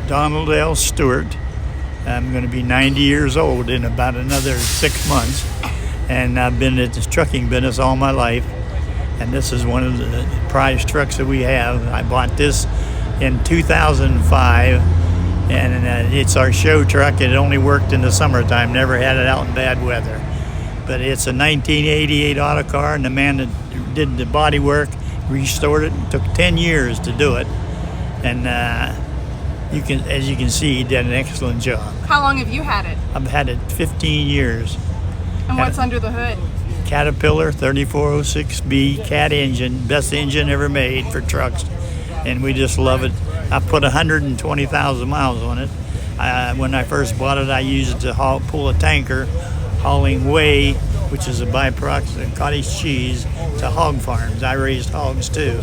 Donald L. Stewart. I'm going to be 90 years old in about another 6 months, and I've been in this trucking business all my life, and this is one of the prized trucks that we have. I bought this in 2005, and it's our show truck. It only worked in the summertime, never had it out in bad weather. But it's a 1988 Autocar, and the man that did the body work restored it. It took 10 years to do it, and as you can see, he did an excellent job. How long have you had it? I've had it 15 years. And what's under the hood? Caterpillar 3406B cat engine, best engine ever made for trucks, and we just love it. I put 120,000 miles on it. When I first bought it, I used it to pull a tanker hauling whey, which is a byproduct of cottage cheese, to hog farms. I raised hogs too,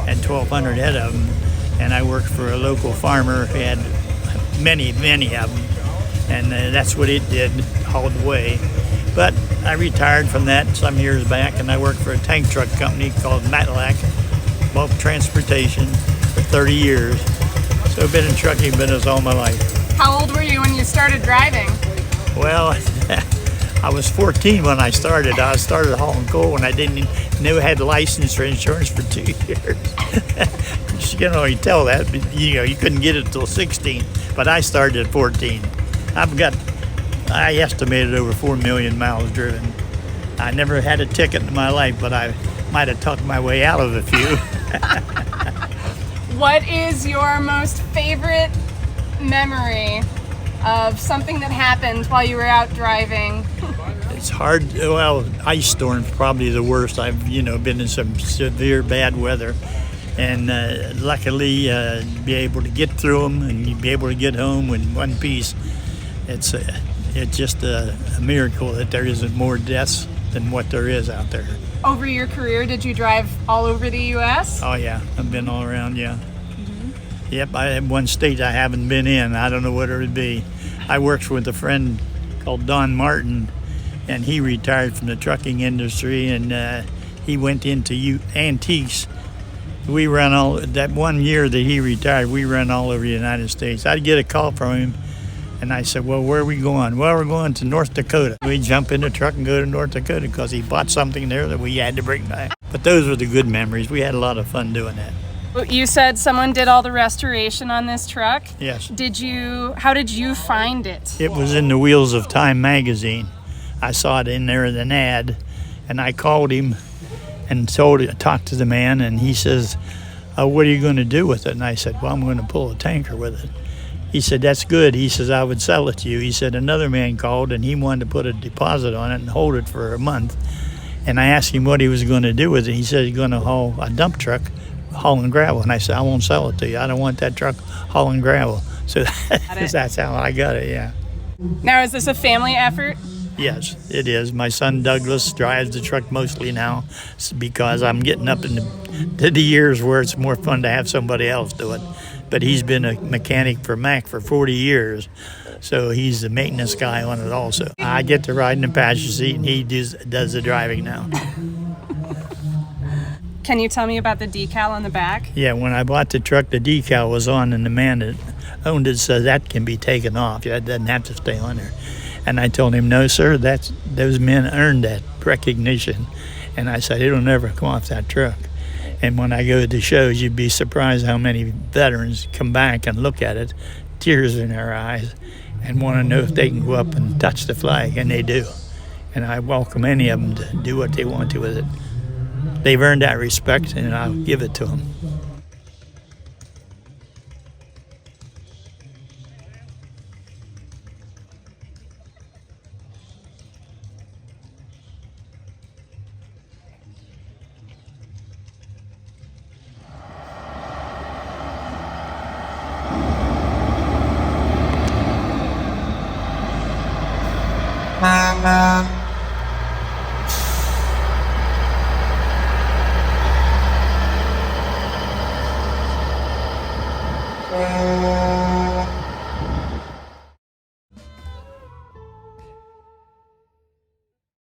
had 1,200 head of them, and I worked for a local farmer who had many of them, and that's what it did, hauled whey. But I retired from that some years back, and I worked for a tank truck company called Matlack, bulk transportation, for 30 years. So I've been in trucking business all my life. How old were you when you started driving? Well, I was 14 when I started. I started hauling coal when I didn't know I had license or insurance for 2 years. You can only tell that, but you couldn't get it until 16. But I started at 14. I estimated over 4 million miles driven. I never had a ticket in my life, but I might have talked my way out of a few. What is your most favorite memory of something that happened while you were out driving? It's hard. Well, ice storms probably the worst. I've been in some severe bad weather, and luckily be able to get through them and be able to get home in one piece. It's just a miracle that there isn't more deaths than what there is out there. Over your career, did you drive all over the U.S.? Oh yeah, I've been all around. Yeah. Yep, I have one state I haven't been in. I don't know what it would be. I worked with a friend called Don Martin, and he retired from the trucking industry, and he went into antiques. We ran that 1 year that he retired, we ran all over the United States. I'd get a call from him, and I said, well, where are we going? Well, we're going to North Dakota. We'd jump in the truck and go to North Dakota because he bought something there that we had to bring back. But those were the good memories. We had a lot of fun doing that. You said someone did all the restoration on this truck? Yes. How did you find it? It was in the Wheels of Time magazine. I saw it in there in an ad, and I called him and talked to the man, and he says, what are you going to do with it? And I said, well, I'm going to pull a tanker with it. He said, that's good. He says, I would sell it to you. He said, another man called, and he wanted to put a deposit on it and hold it for a month. And I asked him what he was going to do with it. He said he's going to haul a dump truck hauling gravel. And I said, I won't sell it to you. I don't want that truck hauling gravel. So that's how I got it, yeah. Now, is this a family effort? Yes, it is. My son Douglas drives the truck mostly now because I'm getting up in the years where it's more fun to have somebody else do it. But he's been a mechanic for Mack for 40 years, so he's the maintenance guy on it also. I get to ride in the passenger seat, and he does the driving now. Can you tell me about the decal on the back? Yeah, when I bought the truck, the decal was on, and the man that owned it said that can be taken off. That doesn't have to stay on there. And I told him, no, sir, those men earned that recognition. And I said, it'll never come off that truck. And when I go to shows, you'd be surprised how many veterans come back and look at it, tears in their eyes, and want to know if they can go up and touch the flag, and they do. And I welcome any of them to do what they want to with it. They've earned that respect, and I'll give it to them.